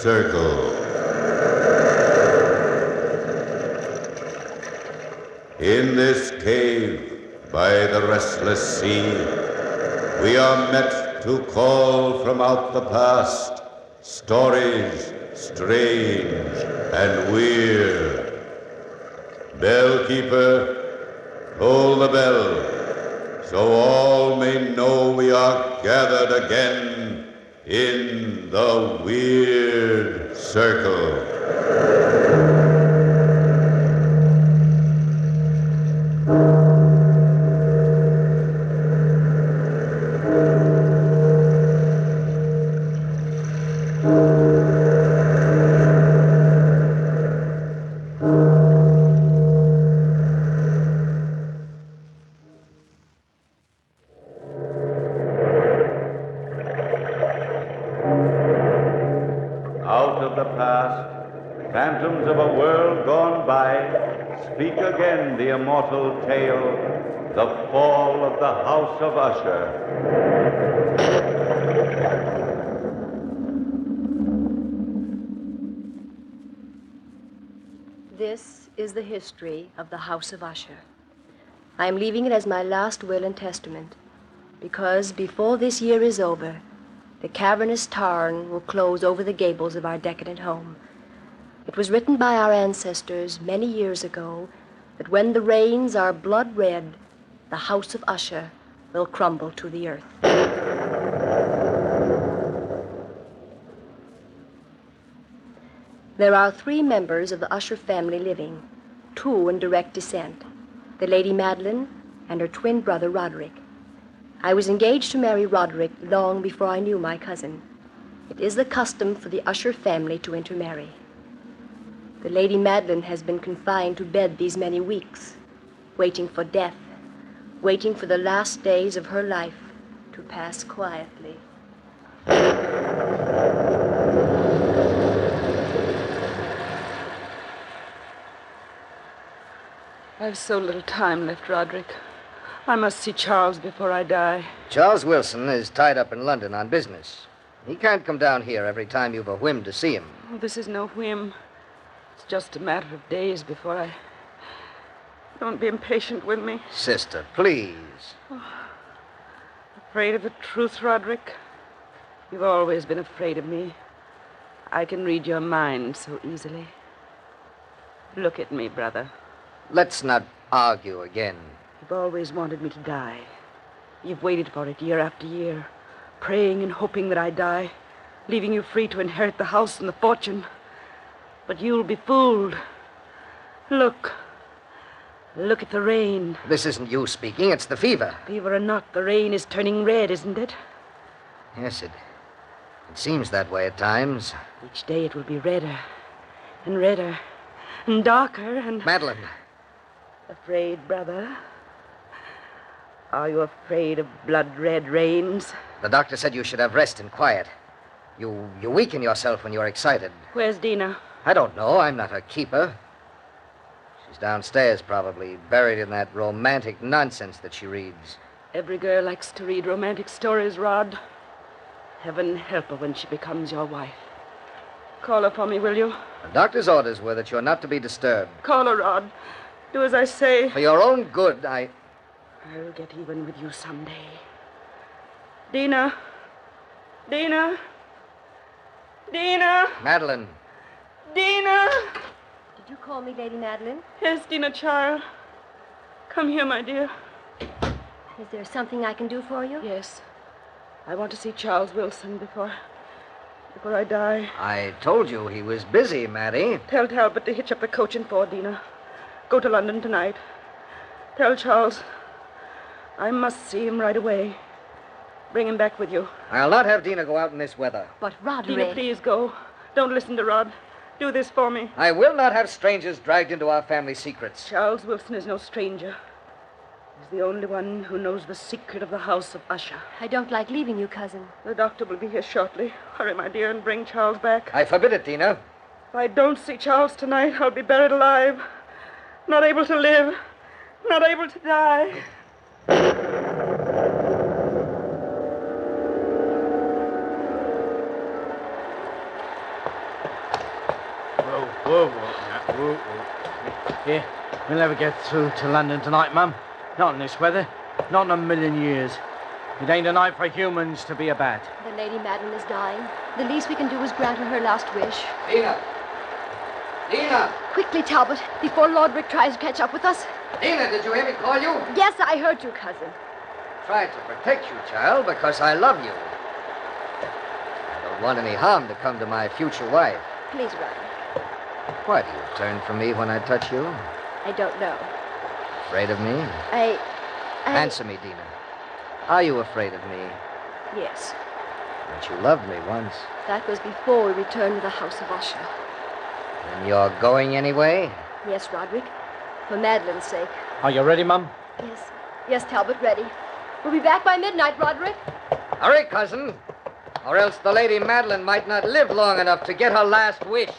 circle. In this cave by the restless sea, we are met to call from out the past stories strange and weird. Bellkeeper, toll the bell, so all may know we are gathered again in the weird circle. Out of the past, phantoms of a world gone by, speak again the immortal tale, the fall of the House of Usher. This is the history of the House of Usher. I am leaving it as my last will and testament, because before this year is over, the cavernous tarn will close over the gables of our decadent home. It was written by our ancestors many years ago that when the rains are blood red, the House of Usher will crumble to the earth. There are 3 members of the Usher family living, 2 in direct descent, the Lady Madeline and her twin brother Roderick. I was engaged to marry Roderick long before I knew my cousin. It is the custom for the Usher family to intermarry. The Lady Madeline has been confined to bed these many weeks, waiting for death, waiting for the last days of her life to pass quietly. I've so little time left, Roderick. I must see Charles before I die. Charles Wilson is tied up in London on business. He can't come down here every time you've a whim to see him. Oh, this is no whim. It's just a matter of days before I... Don't be impatient with me. Sister, please. Afraid of the truth, Roderick? You've always been afraid of me. I can read your mind so easily. Look at me, brother. Let's not argue again. You've always wanted me to die. You've waited for it year after year, praying and hoping that I die, leaving you free to inherit the house and the fortune. But you'll be fooled. Look. Look at the rain. This isn't you speaking, it's the fever. Fever or not, the rain is turning red, isn't it? Yes, it seems that way at times. Each day it will be redder and redder and darker and... Madeline. Afraid, brother? Are you afraid of blood-red rains? The doctor said you should have rest and quiet. You weaken yourself when you're excited. Where's Dina? I don't know. I'm not her keeper. She's downstairs, probably, buried in that romantic nonsense that she reads. Every girl likes to read romantic stories, Rod. Heaven help her when she becomes your wife. Call her for me, will you? The doctor's orders were that you're not to be disturbed. Call her, Rod. Do as I say. For your own good, I'll get even with you someday. Dina. Dina. Dina. Madeline. Dina. Did you call me Lady Madeline? Yes, Dina, child. Come here, my dear. Is there something I can do for you? Yes. I want to see Charles Wilson before I die. I told you he was busy, Maddie. Tell Talbot to hitch up the coach and four, Dina. Go to London tonight. Tell Charles I must see him right away. Bring him back with you. I'll not have Dina go out in this weather. But Roderick... Dina, please go. Don't listen to Rod. Do this for me. I will not have strangers dragged into our family secrets. Charles Wilson is no stranger. He's the only one who knows the secret of the House of Usher. I don't like leaving you, cousin. The doctor will be here shortly. Hurry, my dear, and bring Charles back. I forbid it, Dina. If I don't see Charles tonight, I'll be buried alive. Not able to live. Not able to die. whoa. Here, we'll never get through to London tonight, Mum. Not in this weather. Not in a million years. It ain't a night for humans to be a bat. The Lady Madeline is dying. The least we can do is grant her her last wish. Dina! Dina! Quickly, Talbot, before Roderick tries to catch up with us. Dina, did you hear me call you? Yes, I heard you, cousin. Tried to protect you, child, because I love you. I don't want any harm to come to my future wife. Please, Roderick. Why do you turn from me when I touch you? I don't know. Afraid of me? I... Answer me, Dina. Are you afraid of me? Yes. But you loved me once. That was before we returned to the House of Usher. And you're going anyway? Yes, Roderick. For Madeline's sake. Are you ready, Mum? Yes. Yes, Talbot, ready. We'll be back by midnight, Roderick. Hurry, cousin. Or else the Lady Madeline might not live long enough to get her last wish.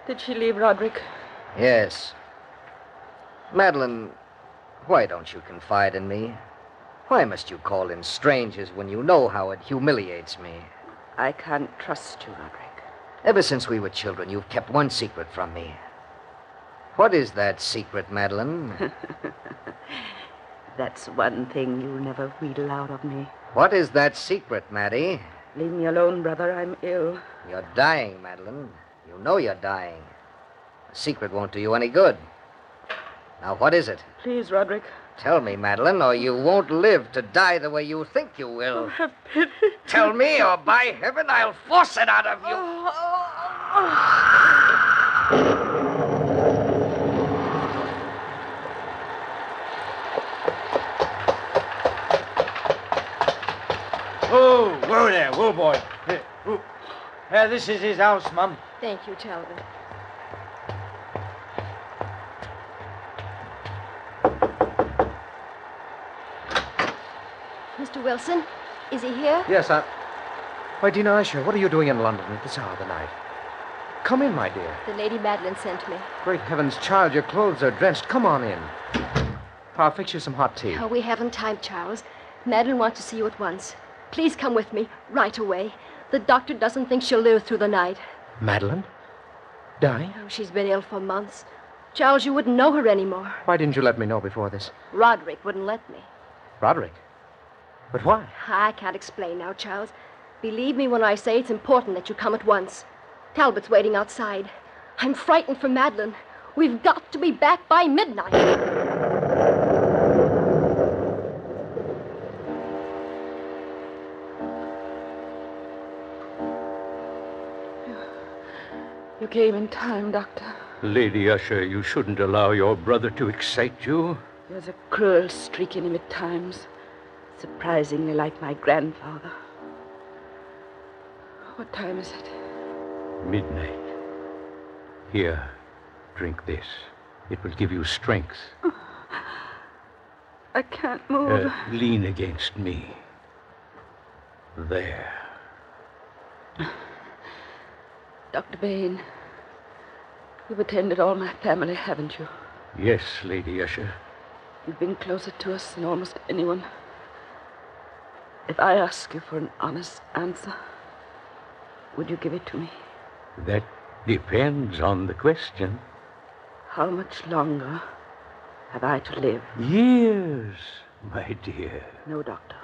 Did she leave, Roderick? Yes. Madeline, why don't you confide in me? Why must you call in strangers when you know how it humiliates me? I can't trust you, Roderick. Ever since we were children, you've kept one secret from me. What is that secret, Madeline? That's one thing you'll never wheedle out of me. What is that secret, Maddie? Leave me alone, brother. I'm ill. You're dying, Madeline. You know you're dying. A secret won't do you any good. Now, what is it? Please, Roderick. Tell me, Madeline, or you won't live to die the way you think you will. Oh, have pity. Tell me, or by heaven, I'll force it out of you. Whoa there, whoa, boy. Here, whoa. This is his house, Mum. Thank you, Talbot. Mr. Wilson, is he here? Yes, Why, Dina Usher, what are you doing in London at this hour of the night? Come in, my dear. The Lady Madeline sent me. Great heavens, child, your clothes are drenched. Come on in. I'll fix you some hot tea. Oh, we haven't time, Charles. Madeline wants to see you at once. Please come with me, right away. The doctor doesn't think she'll live through the night. Madeline? Dying? Oh, she's been ill for months. Charles, you wouldn't know her anymore. Why didn't you let me know before this? Roderick wouldn't let me. Roderick? But why? I can't explain now, Charles. Believe me when I say it's important that you come at once. Talbot's waiting outside. I'm frightened for Madeline. We've got to be back by midnight. You came in time, Doctor. Lady Usher, you shouldn't allow your brother to excite you. There's a cruel streak in him at times. Surprisingly like my grandfather. What time is it? Midnight. Here, drink this. It will give you strength. I can't move. Lean against me. There. Dr. Bain, you've attended all my family, haven't you? Yes, Lady Usher. You've been closer to us than almost anyone. If I ask you for an honest answer, would you give it to me? That depends on the question. How much longer have I to live? Years, my dear. No, Doctor.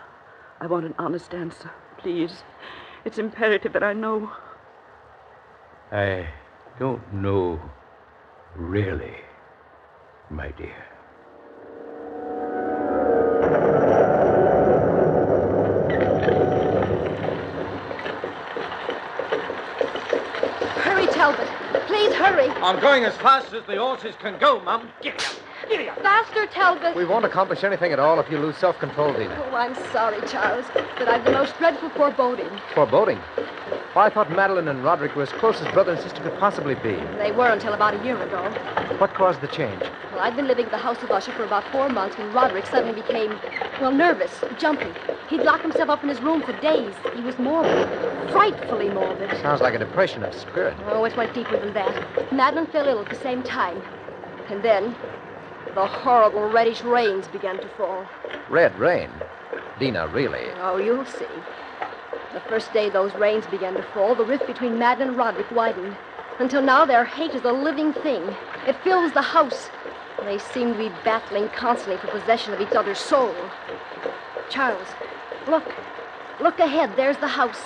I want an honest answer. Please. It's imperative that I know. I don't know, really, my dear. Hurry, Talbot. Please hurry. I'm going as fast as the horses can go, Mum. Giddy up. Giddy up. Faster, Talbot. We won't accomplish anything at all if you lose self-control, Dina. Oh, I'm sorry, Charles, but I've the most dreadful foreboding. Foreboding? Why, I thought Madeline and Roderick were as close as brother and sister could possibly be. They were until about a year ago. What caused the change? Well, I'd been living at the House of Usher for about 4 months when Roderick suddenly became, nervous, jumpy. He'd lock himself up in his room for days. He was morbid, frightfully morbid. Sounds like a depression of spirit. Oh, it went deeper than that. Madeline fell ill at the same time. And then The horrible reddish rains began to fall. Red rain? Dina, really? Oh, you'll see. The first day those rains began to fall, the rift between Madeline and Roderick widened. Until now, their hate is a living thing. It fills the house. They seem to be battling constantly for possession of each other's soul. Charles, look. Look ahead. There's the house.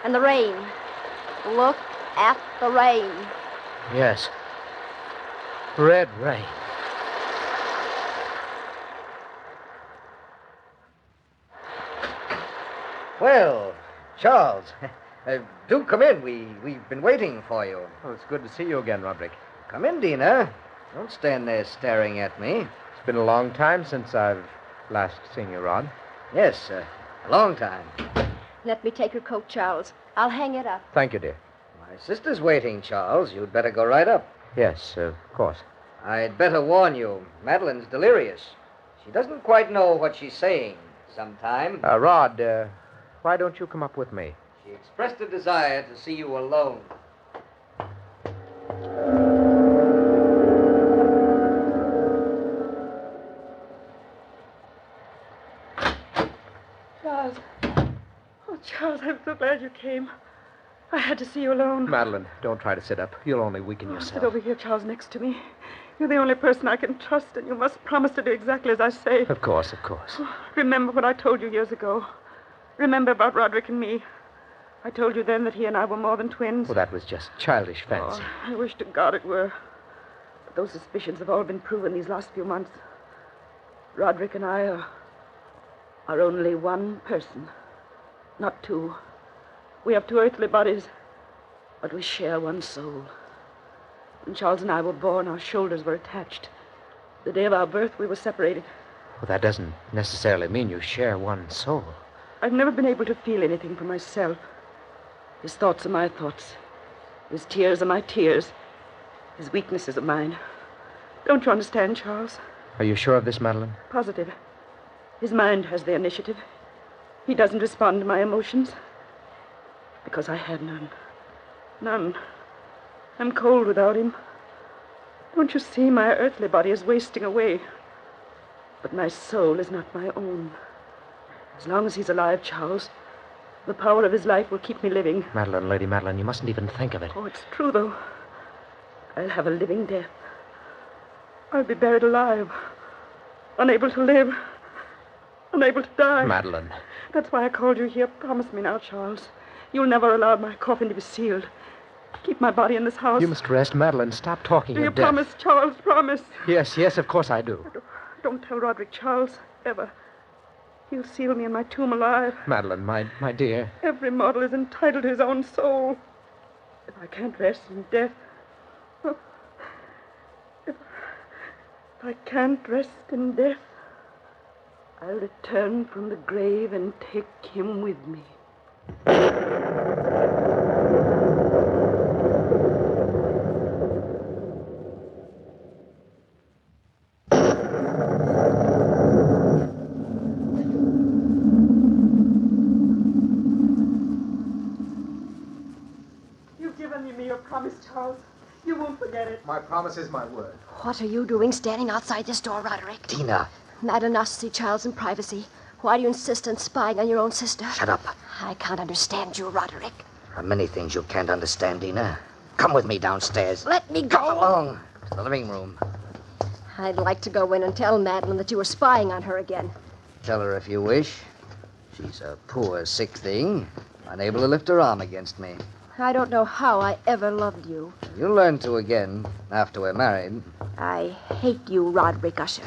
And the rain. Look at the rain. Yes. Red rain. Well, Charles, do come in. We've been waiting for you. Oh, it's good to see you again, Roderick. Come in, Dina. Don't stand there staring at me. It's been a long time since I've last seen you, Rod. Yes, a long time. Let me take your coat, Charles. I'll hang it up. Thank you, dear. My sister's waiting, Charles. You'd better go right up. Yes, of course. I'd better warn you. Madeline's delirious. She doesn't quite know what she's saying sometime. Rod, why don't you come up with me? She expressed a desire to see you alone. Charles. Oh, Charles, I'm so glad you came. I had to see you alone. Madeline, don't try to sit up. You'll only weaken Sit yourself. over here, Charles, next to me. You're the only person I can trust, and you must promise to do exactly as I say. Of course, of course. Remember what I told you years ago. Remember about Roderick and me. I told you then that he and I were more than twins. Well, that was just childish fancy. Oh, I wish to God it were. But those suspicions have all been proven these last few months. Roderick and I are only one person, not two. We have two earthly bodies, but we share one soul. When Charles and I were born, our shoulders were attached. The day of our birth, we were separated. Well, that doesn't necessarily mean you share one soul. I've never been able to feel anything for myself. His thoughts are my thoughts. His tears are my tears. His weaknesses are mine. Don't you understand, Charles? Are you sure of this, Madeline? Positive. His mind has the initiative. He doesn't respond to my emotions. Because I have none. None. I'm cold without him. Don't you see, my earthly body is wasting away. But my soul is not my own. As long as he's alive, Charles, the power of his life will keep me living. Madeline, Lady Madeline, you mustn't even think of it. Oh, it's true, though. I'll have a living death. I'll be buried alive. Unable to live. Unable to die. Madeline. That's why I called you here. Promise me now, Charles. You'll never allow my coffin to be sealed. Keep my body in this house. You must rest, Madeline. Stop talking Do you of death. promise, Charles? Promise. Yes, of course I do. Don't tell Roderick, Charles. Ever. He'll seal me in my tomb alive. Madeline, my dear. Every mortal is entitled to his own soul. If I can't rest in death... If I can't rest in death, I'll return from the grave and take him with me. You've given me your promise, Charles. You won't forget it. My promise is my word. What are you doing standing outside this door, Roderick? Dina, Madeline must see Charles in privacy. Why do you insist on spying on your own sister? shut up. I can't understand you, Roderick. There are many things you can't understand, Dina. Come with me downstairs. Let me Come go. along to the living room. I'd like to go in and tell Madeline that you were spying on her again. Tell her if you wish. She's a poor, sick thing, unable to lift her arm against me. I don't know how I ever loved you. You'll learn to again after we're married. I hate you, Roderick Usher.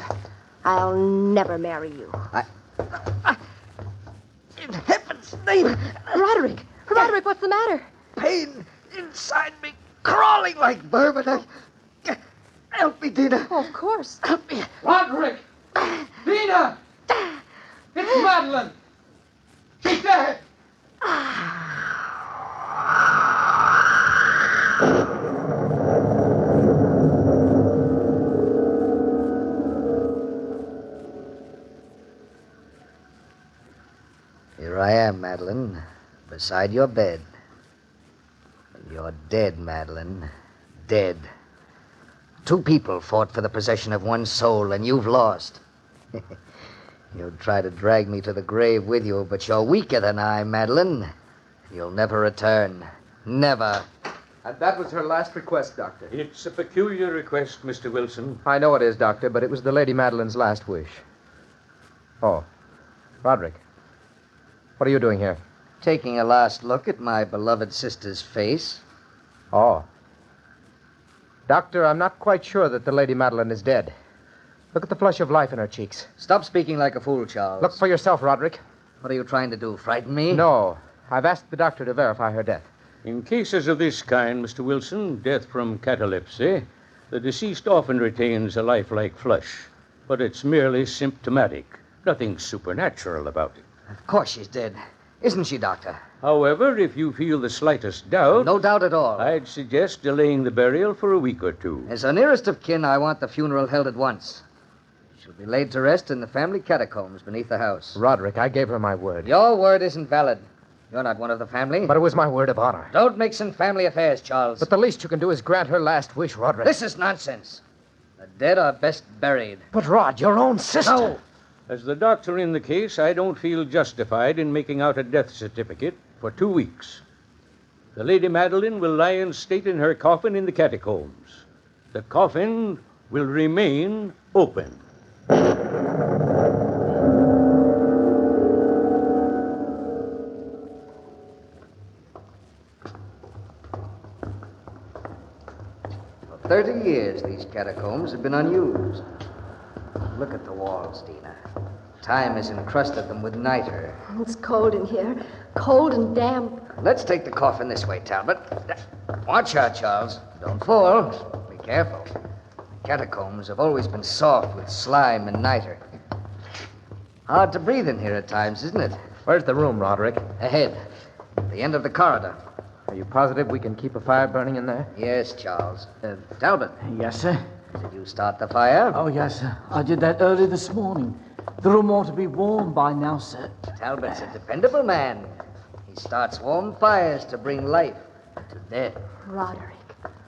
I'll never marry you. In heaven's name, Roderick! Roderick, what's the matter? pain inside me, crawling like vermin. Help me, Dina. Oh, of course. Help me. Roderick! Dina! It's Madeline! She's dead! Here I am, Madeline, beside your bed. And you're dead, Madeline. Dead. Two people fought for the possession of one soul, and you've lost. You'll try to drag me to the grave with you, but you're weaker than I, Madeline. You'll never return. Never. And that was her last request, Doctor. It's a peculiar request, Mr. Wilson. I know it is, Doctor, but it was the Lady Madeline's last wish. Oh, Roderick. What are you doing here? Taking a last look at my beloved sister's face. Oh. Doctor, I'm not quite sure that the Lady Madeline is dead. Look at the flush of life in her cheeks. Stop speaking like a fool, Charles. Look for yourself, Roderick. What are you trying to do, frighten me? No. I've asked the doctor to verify her death. In cases of this kind, Mr. Wilson, death from catalepsy, the deceased often retains a lifelike flush, but it's merely symptomatic. Nothing supernatural about it. Of course she's dead. Isn't she, Doctor? However, if you feel the slightest doubt, No doubt at all. I'd suggest delaying the burial for a week or two. As her nearest of kin, I want the funeral held at once. She'll be laid to rest in the family catacombs beneath the house. Roderick, I gave her my word. Your word isn't valid. You're not one of the family. But it was my word of honor. Don't mix in family affairs, Charles. But the least you can do is grant her last wish, Roderick. This is nonsense. The dead are best buried. But, Rod, your own sister. No. As the doctor in the case, I don't feel justified in making out a death certificate for 2 weeks. The Lady Madeline will lie in state in her coffin in the catacombs. The coffin will remain open. For 30 years, these catacombs have been unused. Look at the walls, Dina. Time has encrusted them with niter. It's cold in here. Cold and damp. Let's take the coffin this way, Talbot. Watch out, Charles. Don't fall. Be careful. The catacombs have always been soft with slime and niter. Hard to breathe in here at times, isn't it? Where's the room, Roderick? Ahead. At the end of the corridor. Are you positive we can keep a fire burning in there? Yes, Charles. Talbot, Yes, sir. did you start the fire? Oh, yes, sir. I did that early this morning. The room ought to be warm by now, sir. Talbot's a dependable man. He starts warm fires to bring life to death. Roderick,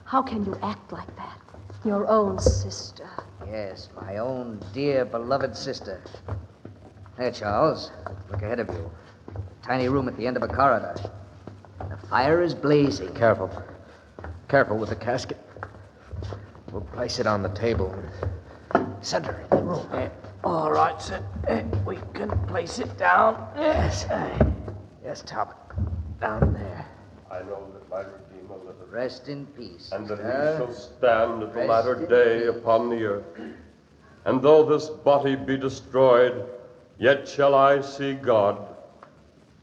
how can you act like that? Your own sister. Yes, my own dear, beloved sister. There, Charles. Look ahead of you. Tiny room at the end of a corridor. The fire is blazing. Careful. Careful with the casket. We'll place it on the table. Center in the room. All right, sir. We can place it down. Yes. Yes, Talbot. Down there. I know that my Redeemer liveth, Rest in peace. and that sister. he shall stand at the Rest latter in day peace. upon the earth. And though this body be destroyed, yet shall I see God,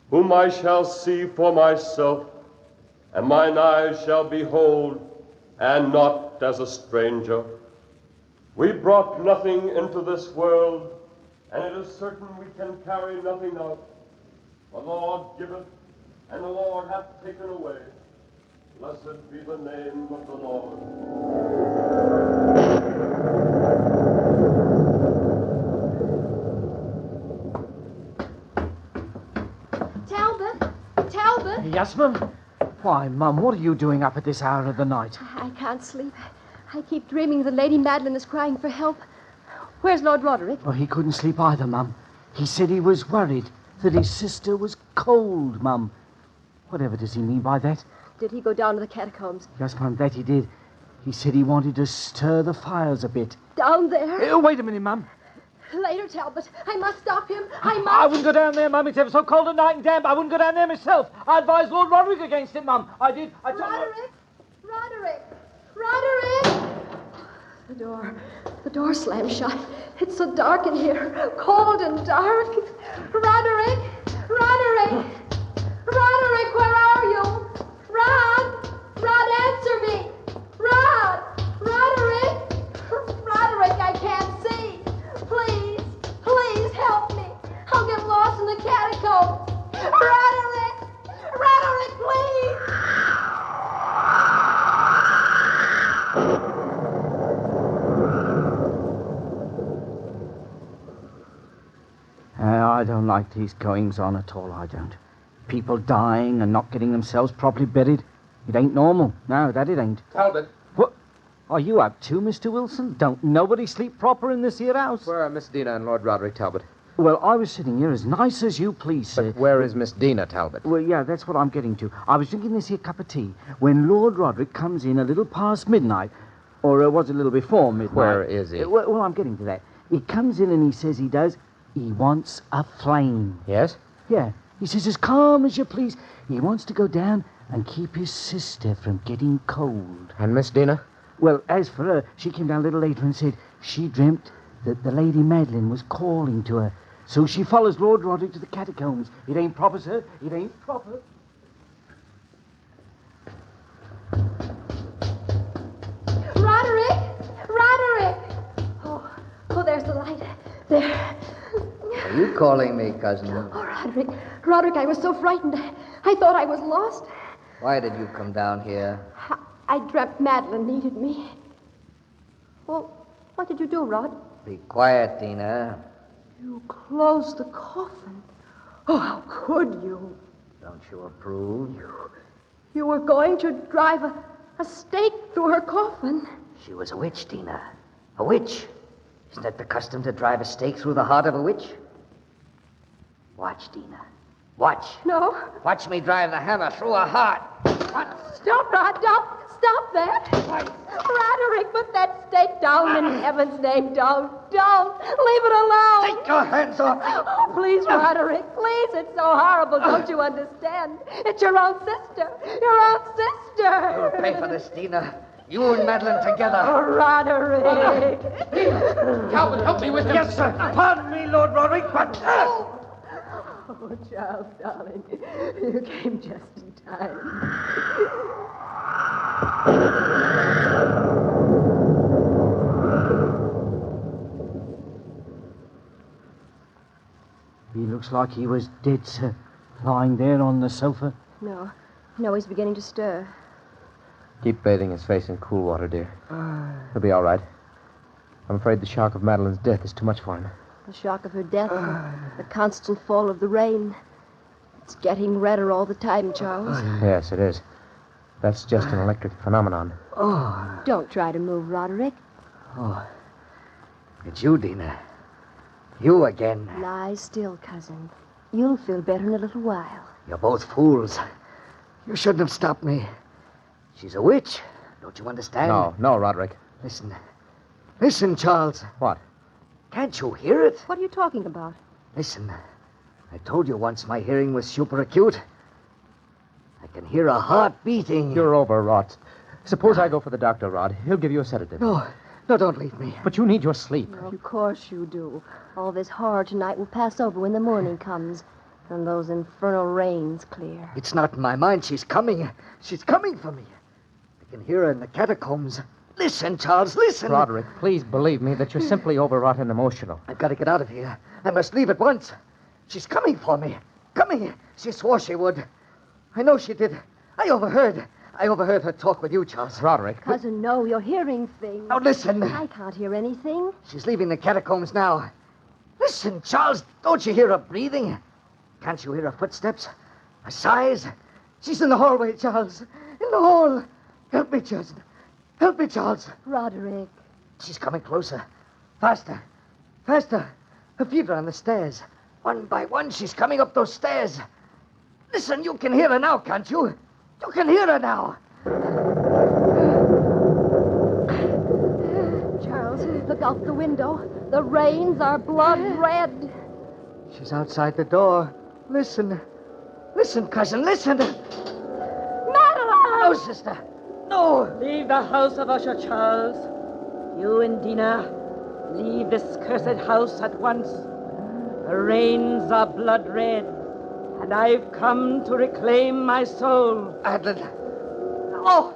whom I shall see for myself, and mine eyes shall behold, and not as a stranger. We brought nothing into this world, and it is certain we can carry nothing out. The Lord giveth, and the Lord hath taken away. Blessed be the name of the Lord. Talbot! Talbot! Yes, ma'am? Why, Mum, what are you doing up at this hour of the night? I can't sleep. I keep dreaming the Lady Madeline is crying for help. Where's Lord Roderick? Well, he couldn't sleep either, Mum. He said he was worried that his sister was cold, Mum. Whatever does he mean by that? Did he go down to the catacombs? Yes, Mum, that he did. He said he wanted to stir the fires a bit. Down there? Wait a minute, Mum. Later, Talbot. I must stop him. I must. wouldn't go down there, Mum. It's ever so cold at night and damp. I wouldn't go down there myself. I advised Lord Roderick against it, Mum. I did. I told Roderick! Roderick! Roderick! The door slammed shut. It's so dark in here. Cold and dark. Roderick! Roderick! Roderick, where are you? Rod! Rod, answer me! Rod! Roderick! Roderick, I can't see. Please, please help me. I'll get lost in the catacombs. Roderick! Roderick, please! I don't like these goings on at all, I don't. People dying and not getting themselves properly buried. It ain't normal. No, that it ain't. Talbot. What? Are you up too, Mr. Wilson? Don't nobody sleep proper in this here house? Where are Miss Dina and Lord Roderick Talbot? Well, I was sitting here as nice as you please, sir. But where is Miss Dina Talbot? Well, yeah, that's what I'm getting to. I was drinking this here cup of tea when Lord Roderick comes in a little past midnight. Or was it a little before midnight? Where is he? Well, I'm getting to that. He comes in and he says he wants a flame. Yes? Yeah. He says as calm as you please. He wants to go down and keep his sister from getting cold. And Miss Dina? Well, as for her, she came down a little later and said she dreamt that the Lady Madeline was calling to her. So she follows Lord Roderick to the catacombs. It ain't proper, sir. It ain't proper. Roderick! Roderick! Oh, there's the light. There. Are you calling me, cousin? Oh, Roderick. Roderick, I was so frightened. I thought I was lost. Why did you come down here? I dreamt Madeline needed me. Well, what did you do, Rod? Be quiet, Dina. You closed the coffin. Oh, how could you? Don't you approve? You were going to drive a stake through her coffin. She was a witch, Dina. A witch. Isn't that the custom to drive a stake through the heart of a witch? Watch, Dina. Watch. No. Watch me drive the hammer through her heart. What? Stop, Rod. Don't. Stop that. Roderick, put that stake down in heaven's name. Don't. Leave it alone. Take your hands off me. Oh, please, Roderick. Please. It's so horrible. Don't you understand? It's your own sister. Your own sister. You'll pay for this, Dina. You and Madeline together. Oh, Roderick. Talbot, help me with him. Yes, sir. Pardon me, Lord Roderick, but... Oh, Charles, darling. You came just in time. He looks like he was dead, sir. Lying there on the sofa. No, he's beginning to stir. Keep bathing his face in cool water, dear. He'll be all right. I'm afraid the shock of Madeline's death is too much for him. The shock of her death, the constant fall of the rain. It's getting redder all the time, Charles. Yes, it is. That's just an electric phenomenon. Don't try to move, Roderick. It's you, Dina. You again. Lie still, cousin. You'll feel better in a little while. You're both fools. You shouldn't have stopped me. She's a witch. Don't you understand? No, Roderick. Listen, Charles. What? Can't you hear it? What are you talking about? Listen. I told you once my hearing was super acute. I can hear a heart beating. You're overwrought. Suppose I go for the doctor, Rod. He'll give you a sedative. No, don't leave me. But you need your sleep. Of course you do. All this horror tonight will pass over when the morning comes and those infernal rains clear. It's not in my mind. She's coming. She's coming for me. I can hear her in the catacombs. Listen, Charles, listen. Roderick, please believe me that you're simply overwrought and emotional. I've got to get out of here. I must leave at once. She's coming for me. Coming. She swore she would. I know she did. I overheard her talk with you, Charles. Roderick. Cousin, no, you're hearing things. Now, listen. I can't hear anything. She's leaving the catacombs now. Listen, Charles, don't you hear her breathing? Can't you hear her footsteps? Her sighs? She's in the hallway, Charles. In the hall. Help me, Justin. Help me, Charles. Roderick. She's coming closer. Faster. Faster. Her feet are on the stairs. One by one, she's coming up those stairs. Listen, you can hear her now, can't you? You can hear her now. Charles, look out the window. The rains are blood red. She's outside the door. Listen. Listen, cousin, listen. Madeline! No, sister. No. Leave the House of Usher, Charles. You and Dina, leave this cursed house at once. The rains are blood red, and I've come to reclaim my soul. Madeline. No.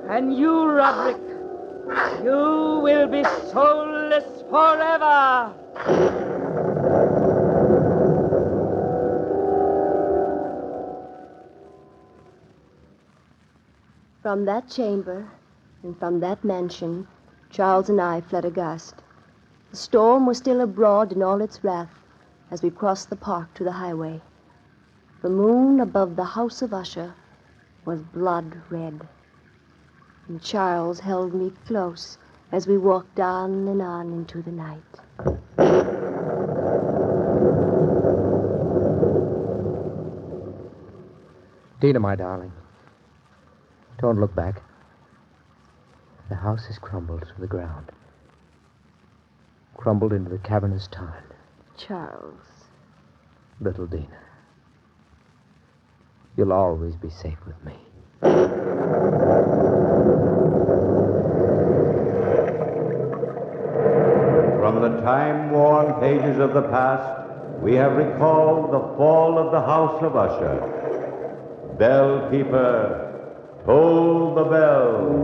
And you, Roderick, you will be soulless forever. From that chamber and from that mansion, Charles and I fled aghast. The storm was still abroad in all its wrath as we crossed the park to the highway. The moon above the House of Usher was blood red. And Charles held me close as we walked on and on into the night. Dina, my darling, don't look back. The house has crumbled to the ground. Crumbled into the cavernous tarn. Charles. Little Dina, you'll always be safe with me. From the time-worn pages of the past, we have recalled the fall of the House of Usher. Bell keeper, toll the bell.